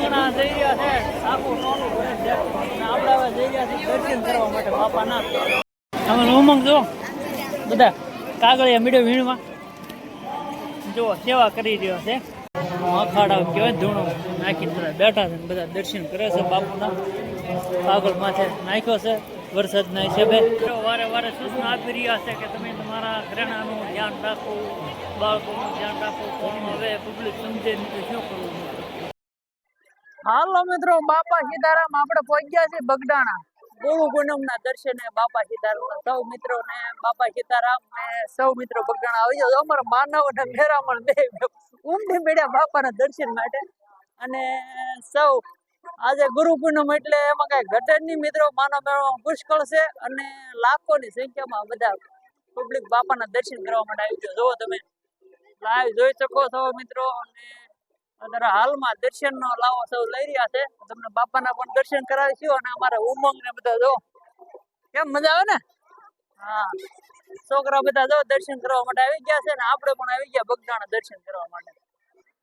રીંગણા જઈ રહ્યા છે આખું ટોલું ભરે છે અને આપણે હવે જઈ રહ્યા છીએ દર્શન કરવા માટે બાપાના. તમે ઉમંગ જો બધા કાગળિયા મીડિયો વીણમાં જો સેવા કરી રહ્યો છે. અખાડા કહેવાય ધૂણો નાખીને બધા બેઠા છે બધા દર્શન કરે છે બાપુના. કાગળ માથે નાખ્યો છે વરસાદના હિસાબે. વારે વારે સૂચના આપી રહ્યા છે કે તમે તમારા ઘરેણાનું ધ્યાન રાખો, બાળકોનું ધ્યાન રાખો. હવે પબ્લિક સમજે નહીં શું કરવું. હાલો મિત્રો, બાપા સીતારામ આપણે પહોંચ્યા છીએ બગડાણા ગુરુ પૂનમના દર્શને. બાપા સીતારામ સૌ મિત્રો ને બાપા સીતારામ ને સૌ મિત્રો બગડાણા આવી જાવ. અમારા માનવ અને મેરામણ બે ઉમટી પડ્યા બાપાના દર્શન માટે. અને સૌ આજે ગુરુ પૂનમ એટલે એમાં કઈ ઘટે નહીં મિત્રો. માનવ મેળવવામાં પુષ્કળ છે અને લાખોની સંખ્યામાં બધા પબ્લિક બાપાના દર્શન કરવા માટે આવી જાવ. જો તમે લાઈવ જોઈ શકો છો મિત્રો. અને અત્યારે હાલમાં દર્શન નો લાવો સૌ લઈ રહ્યા છે. તમને બાપાના પણ દર્શન કરાવીશું અને અમારા ઉમંગ ને બધા જો કેમ મજા આવે ને. હા, છોકરા બધા જો દર્શન કરવા માટે આવી ગયા છે ને આપણે પણ આવી ગયા બગડાણા દર્શન કરવા માટે.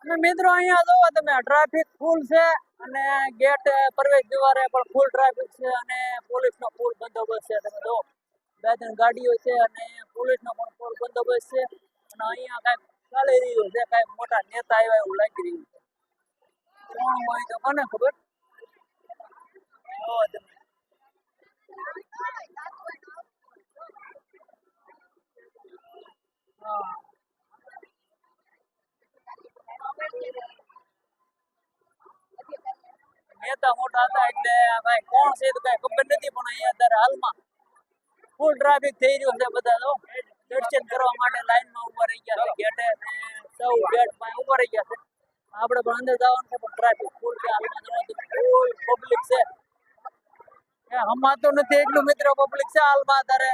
અને મિત્રો અહીંયા જોવો તમે ટ્રાફિક ફૂલ છે અને ગેટ પ્રવેશ દ્વારે પણ ફૂલ ટ્રાફિક છે અને પોલીસ નો ફૂલ બંદોબસ્ત છે. તમે જો 2-3 ગાડીઓ છે અને પોલીસ નો પણ ફૂલ બંદોબસ્ત છે. અને અહીંયા કઈ ચાલી રહ્યું છે, કઈ મોટા નેતા આવ્યા એવું લાગી રહ્યું છે. કોણ હોય તો કોને ખબર. નેતા મોટા હતા એટલે ભાઈ કોણ છે તો કઈ ખબર નથી. પણ અહીંયા અત્યારે હાલમાં ફૂલ ટ્રાફિક થઈ રહ્યું છે. બધા તો દર્શન કરવા માટે લાઈનમાં ઉભા રહી ગયા છે ગેટે. સૌ ગેટ માં ઉભા રહી ગયા છે. આપણે પણ અંદર જવાનું છે પણ ટ્રાફિક ફૂલ છે. હાલમાં ફૂલ પબ્લિક છે. હમાતો નથી એટલું મિત્રો પબ્લિક છે હાલમાં. અત્યારે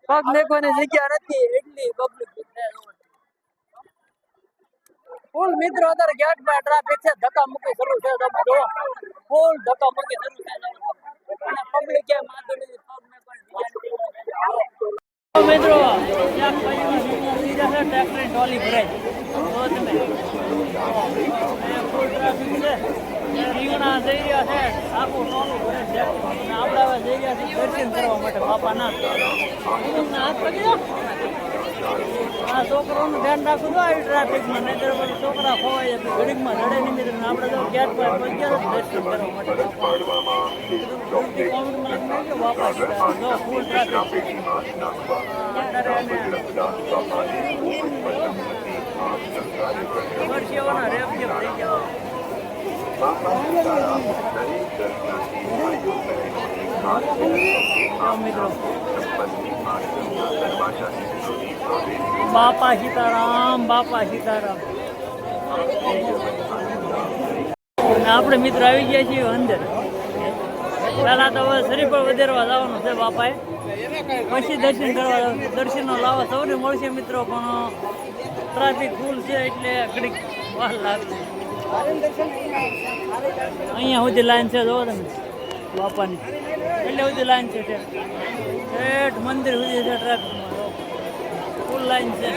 પગ મેકવાની જગ્યા નથી એટલી પબ્લિક છે. ફૂલ મિત્રો અત્યારે ગેટ પર ટ્રાફિક છે. ધક્કા મુક્કી શરૂ છે. તમે જો ફૂલ ધક્કા મુક્કી શરૂ છે અને પબ્લિક ક્યાં માથું નથી. પગ મેકવાની મિત્રો ટ્રેક્ટર ટ્રોલી ભરાય તો તમે ફૂલ ટ્રાફિક છે. રીંગણા જઈ રહ્યા છે આખું ટોલું ભરે છે અને આપણે હવે જઈ રહ્યા છીએ દર્શન કરવા માટે બાપાના. હાથ પકડી દો. આ છોકરાઓનું ધ્યાન રાખવું તો આવી ટ્રાફિકમાં, નહીં તો છોકરા ખોવાય જાય ઘડીકમાં જડે નહીં મિત્રો. આપણે તો ગેટ પર પહોંચ્યા દર્શન કરવા માટે. બાપા ફૂલ ટ્રાફિક પરસેવાના રેપ જેમ થઈ ગયા. મિત્રો બાપા સીતારામ, બાપા સીતારામ. આપણે મિત્રો આવી ગયા છીએ અંદર. પહેલા તો હવે શરીર પર વધારવા જવાનું છે બાપાએ, પછી દર્શન કરવા જવાનું. દર્શનનો લાવો સૌને મળશે મિત્રો. પણ ટ્રાફિક ફૂલ છે એટલે ઘડીક વાર લાગશે. અહીંયા સુધી લાઈન છે જોવો તમે બાપાની. એટલે સુધી લાઈન છે ઠેઠ મંદિર સુધી છે. ટ્રાફિકમાં ફૂલ લાઈન છે.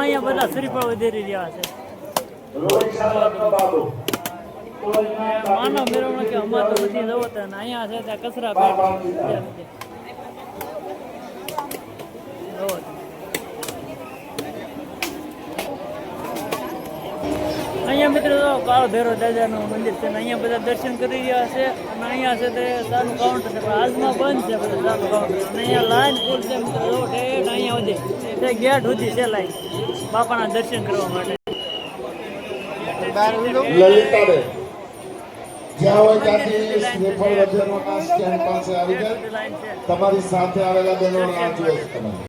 અહીંયા બધા શ્રીફળ વધારી રહ્યા છે. માનવ મેળવણું કે અમારે તો બધી જવો તો અહીંયા છે ત્યાં કચરા પેટ અહીંયા મિત્રો કાળ ભૈરવ દાદાનું મંદિર છે. અહીંયા બધા દર્શન કરી રહ્યા છે. અને અહીંયા છે તે સારું કાઉન્ટર છે પણ આજમાં બંધ છે બધું સારું કાઉન્ટર. અને અહીંયા લાઈન ફૂલ છે મિત્રો. ઠેઠ અહીંયા સુધી તે ગેટ સુધી છે લાઈન બાપાના દર્શન કરવા માટે. લલિતાબેન જ્યાં હોય ત્યાંથી શ્રીફળ વજનોના સ્ટેન્ડ પાસે આવી જાય. તમારી સાથે આવેલા બહેનો રાહ જુએ છે તમારી.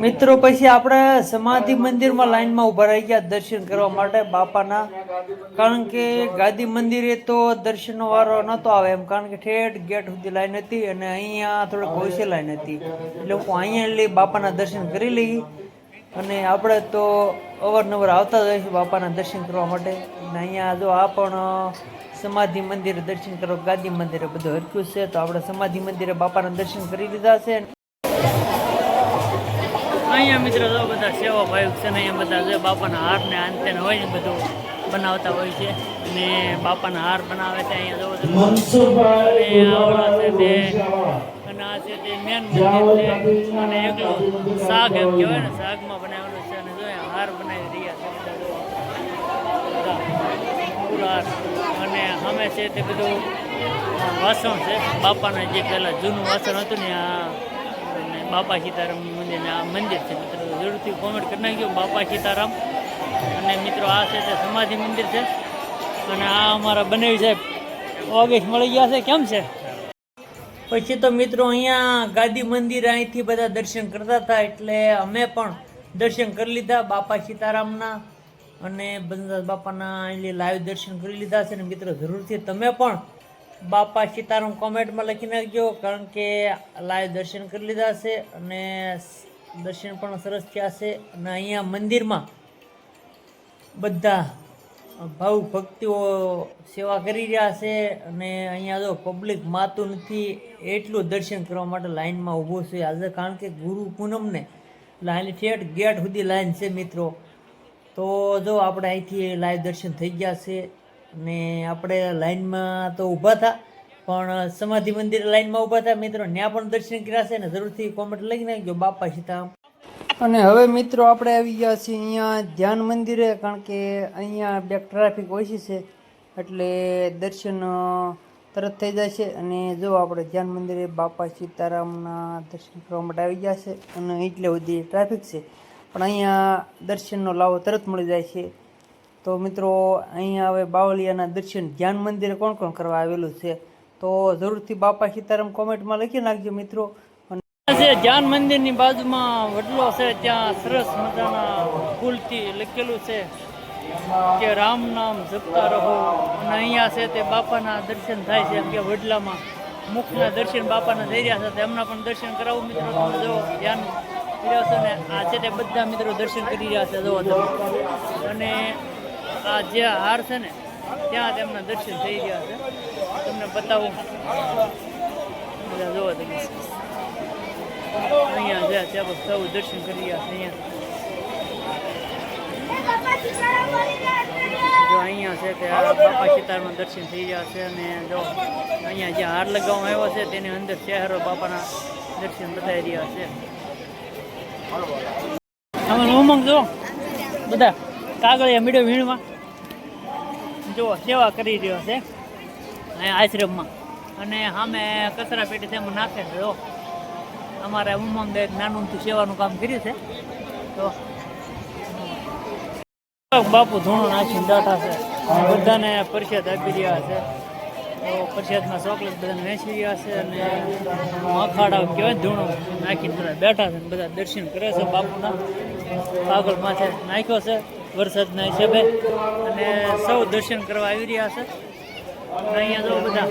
મિત્રો પછી આપણે સમાધિ મંદિરમાં લાઈનમાં ઉભા રહી ગયા દર્શન કરવા માટે બાપાના. કારણ કે ગાદી મંદિરે તો દર્શનનો વારો નહોતો આવે એમ, કારણ કે ઠેઠ ગેટ સુધી લાઈન હતી અને અહીંયા થોડીક ઓછી લાઈન હતી. એટલે હું અહીંયા લઈ બાપાના દર્શન કરી લઈ. અને આપણે તો અવારનવાર આવતા જ હોઈએ છીએ બાપાના દર્શન કરવા માટે. અને અહીંયા જો આ પણ સમાધિ મંદિરે દર્શન કરો, ગાદી મંદિરે બધું હરખ્યું છે. તો આપણે સમાધિ મંદિરે બાપાના દર્શન કરી લીધા છે. અહીંયા મિત્રો જો બધા સેવા ભાવિક છે ને અહીંયા બધા જો બાપાના હાર ને અંતે હોય ને બધું બનાવતા હોય છે અને બાપાના હાર બનાવે છે. અહીંયા જો અને આ છે તે મેન મંદિર છે અને એકલું શાક એમ કહેવાય ને શાકમાં બનાવેલું છે અને જો હાર બનાવી રહ્યા છે બધા ફૂલ હાર. અને અમે છે તે બધું વાસણ છે બાપાના જે પહેલાં જૂનું વાસણ હતું ને આ બાપા સીતારામ મંદિર આ મંદિર છે મિત્રો જરૂરથી કોમેન્ટ કરી નાખજો બાપા સીતારામ. અને મિત્રો આ છે તે સમાધિ મંદિર છે અને આ અમારા બનાવી સાહેબ ઓગેશ મળી ગયા છે. કેમ છે? પછી તો મિત્રો અહીંયા ગાદી મંદિર અહીંથી બધા દર્શન કરતા હતા એટલે અમે પણ દર્શન કરી લીધા બાપા સીતારામના અને બંધાસ બાપાના અહીં લાઈવ દર્શન કરી લીધા છે. ને મિત્રો જરૂરથી તમે પણ બાપા સીતારામ કોમેન્ટમાં લખી નાખજો કારણ કે લાઈવ દર્શન કરી લીધા છે અને દર્શન પણ સરસ થયા છે. અને અહીંયા મંદિરમાં બધા ભાવ ભક્તિઓ સેવા કરી રહ્યા છે અને અહીંયા જો પબ્લિક માતું નથી એટલું દર્શન કરવા માટે લાઈનમાં ઊભું છે આજે કારણ કે ગુરુ પૂનમને લાઈન ઠેઠ ગેટ સુધી લાઈન છે મિત્રો. તો જો આપણે અહીંથી લાઈવ દર્શન થઈ ગયા છે અને આપણે લાઈનમાં તો ઊભા હતા પણ સમાધિ મંદિર લાઈનમાં ઊભા હતા મિત્રો ત્યાં પણ દર્શન કર્યા છે ને જરૂરથી કોમેન્ટ લખી નાખજો બાપા સીતારામ. અને હવે મિત્રો આપણે આવી ગયા છીએ અહીંયા ધ્યાન મંદિરે કારણ કે અહીંયા બે ટ્રાફિક ઓછી છે એટલે દર્શન તરત થઈ જાય છે. અને જો આપણે ધ્યાન મંદિરે બાપા સીતારામના દર્શન કરવા માટે આવી ગયા છે અને એટલે બધી ટ્રાફિક છે પણ અહીંયા દર્શનનો લાવો તરત મળી જાય છે. તો મિત્રો અહીંયા હવે બાવળિયાના દર્શન ધ્યાન મંદિરે કોણ કોણ કરવા આવેલું છે તો જરૂરથી બાપા સીતારામ કોમેન્ટમાં લખી નાખજો મિત્રો. ધ્યાન મંદિરની બાજુમાં વડલો છે ત્યાં સરસ મજાના ફૂલથી લખેલું છે કે રામ નામ જપતા રહો. અને અહીંયા છે તે બાપાના દર્શન થાય છે એમ કે વડલામાં મુખના દર્શન બાપાના થઈ રહ્યા છે તો એમના પણ દર્શન કરાવું મિત્રો. તમે જો ધ્યાન કર્યા છો ને આ છે તે બધા મિત્રો દર્શન કરી રહ્યા છે જો તમે. અને આ જે હાર છે ને ત્યાં તેમના દર્શન થઈ રહ્યા છે તમને બતાવું બધા જોવો તમે અહીંયા છે ત્યાં સૌ દર્શન કરી રહ્યા છે. અહીંયા જો અહીંયા છે તે બાપા સીતારામના દર્શન થઈ રહ્યા છે અને જો અહીંયા જે હાર લગાવવામાં આવ્યો છે તેની અંદર શહેરો બાપાના દર્શન બતાવી રહ્યા છે. અમે ઉમંગ જો બધા કાગળિયા મીડિયો વીણમાં જો સેવા કરી રહ્યો છે અહીંયા આશ્રમમાં અને સામે કચરા પેટી તેમાં નાખે છે. જો અમારે ઉમંગ એક નાનું સેવાનું કામ કર્યું છે તો બાપુ ધૂણો નાખીને બેઠા છે બધાને પ્રસાદ આપી રહ્યા છે. તો પ્રસાદમાં ચોકલેટ બધાને વેચી રહ્યા છે અને અખાડા કહેવાય ધૂણો નાખીને બધા બેઠા છે બધા દર્શન કરે છે બાપુના. કાગળ માથે નાખ્યો છે વરસાદના હિસાબે અને સૌ દર્શન કરવા આવી રહ્યા છે. અહીંયા જો બધા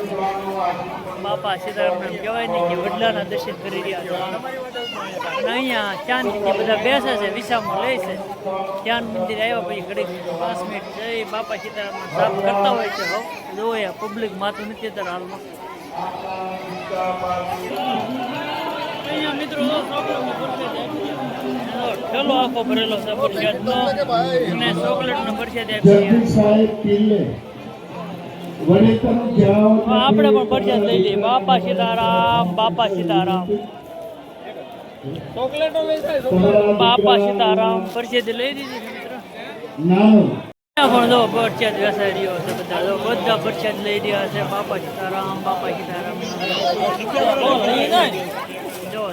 બાપા સીતારામને કહેવાય નહીં કે વડલાના દર્શન કરી રહ્યા છે. અને અહીંયા ચાંદથી બધા બેસે છે વિસામો લે છે. ધ્યાન મંદિર આવ્યા પછી ઘડીક 5 મિનિટ જઈ બાપા સીતારામના સાફ કરતા હોય છે. હવે જો પબ્લિક માતું નથી અત્યારે હાલમાં. અહીંયા મિત્રો ઠેલો આખો ભરેલો છે પ્રસાદનો અને ચોકલેટનો પ્રસાદ આપી આપણે પણ પ્રસાદ લઈ લઈએ. બાપા સીતારામ બાપા સીતારામ બાપા સીતારામ પ્રસાદ લઈ દીધી મિત્રો. પણ જો પ્રસાદ વેસાઈ રહ્યો છે બધા જો બધા પ્રસાદ લઈ રહ્યા છે બાપા સીતારામ બાપા સીતારામ. જો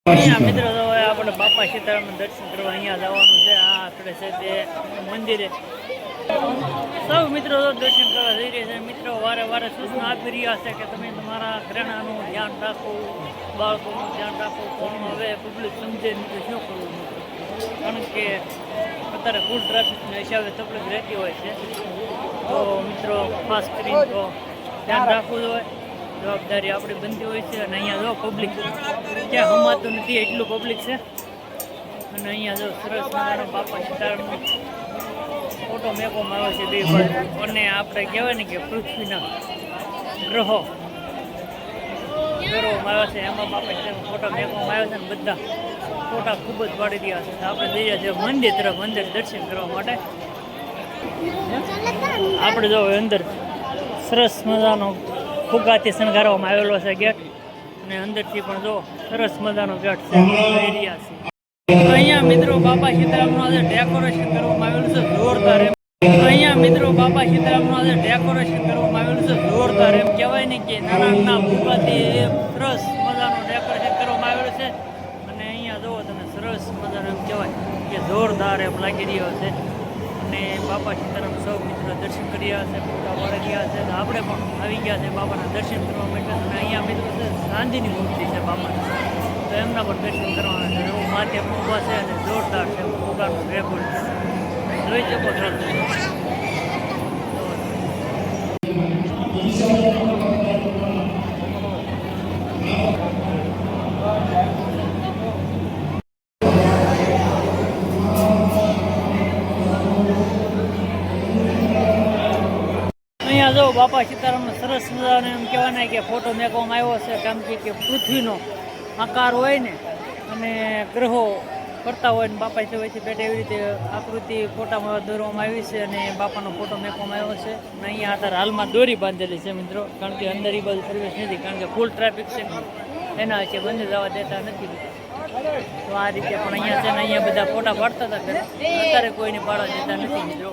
અહીંયા મિત્રો જો આપણે બાપા સીતારામના દર્શન કરવા અહીંયા જવાનું છે. આ આખરે છે તે મંદિરે સૌ મિત્રો દર્શન કરવા જઈ રહ્યા છે. મિત્રો વારે વારે સૂચના આપી રહ્યા છે કે તમે તમારા ઘરેણાનું ધ્યાન રાખો, બાળકોનું ધ્યાન રાખો. ફોનમાં હવે પબ્લિક સમજે નહીં શું કરવું મિત્રો કારણ કે અત્યારે ફૂલ ટ્રાફિકના હિસાબે તકલીફ રહેતી હોય છે. તો મિત્રો ખાસ કરીને તો ધ્યાન રાખવું જોઈએ. જવાબદારી આપણી બનતી હોય છે. અને અહીંયા જો પબ્લિક ક્યાં હમાતું નથી એટલું પબ્લિક છે. અને અહીંયા જો સરસ મજાનો બાપા સીતારામનું ફોટો મેકવામાં આવે છે બે બાજુ, અને આપણે કહેવાય ને કે પૃથ્વીના ગ્રહો કરવામાં આવે છે એમાં બાપા ફોટો મેકવામાં આવે છે ને બધા ફોટા ખૂબ જ પાડી રહ્યા છે. આપણે જઈ રહ્યા છીએ મંદિર તરફ, અંદર દર્શન કરવા માટે. આપણે જો અંદર સરસ મજાનો ફુગ્ગાથી શણગારવામાં આવેલો છે ગેટ, અને અંદરથી પણ જો સરસ મજાનો ગેટ છે જોઈ રહ્યા છે. અહીંયા મિત્રો બાપા સીતારામનું આજે ડેકોરેશન કરવામાં આવેલું છે જોરદાર એમ. અહીંયા મિત્રો બાપા સીતારામનું આજે ડેકોરેશન કરવામાં આવેલું છે જોરદાર એમ. કહેવાય ને કે નાના નાના ફુગ્ગાથી સરસ મજાનું ડેકોરેશન કરવામાં આવેલું છે. અને અહીંયા જુઓ તમે સરસ મજાનું એમ કહેવાય કે જોરદાર એમ લાગી રહ્યો છે. અને બાપા સીતારામ સૌ મિત્રો દર્શન કરી રહ્યા છે, ફોટા પાડી રહ્યા છે. આપણે પણ આવી ગયા છે બાપાના દર્શન કરવા માટે. અને અહીંયા મિત્રો છે ચાંદીની મૂર્તિ છે બાપાની, તો એમના પણ દર્શન કરવાના છે. એવું માથે ઊભા છે અને જોરદાર છે ફોટાનું રેકોર્ડ છે, જોઈ શકો છો. અહીંયા જો બાપા સીતારામનો સરસ મજાનો એમ કહેવાય કે ફોટો મેકવામાં આવ્યો છે. કેમ કે પૃથ્વીનો આકાર હોય ને અને ગ્રહો કરતા હોય ને બાપા છે પેટે એવી રીતે આકૃતિ ફોટામાં દોરવામાં આવી છે. અને બાપાનો ફોટો મેકવામાં આવ્યો છે. અને અહીંયા અત્યારે હાલમાં દોરી બાંધેલી છે મિત્રો, કારણ કે અંદર એ બાજુ સર્વિસ નથી, કારણ કે ફૂલ ટ્રાફિક છે એના છે, બંધ જવા દેતા નથી. તો આ રીતે પણ અહીંયા છે ને અહીંયા બધા ફોટા પાડતા હતા, અત્યારે કોઈને પાડવા દેતા નથી મિત્રો.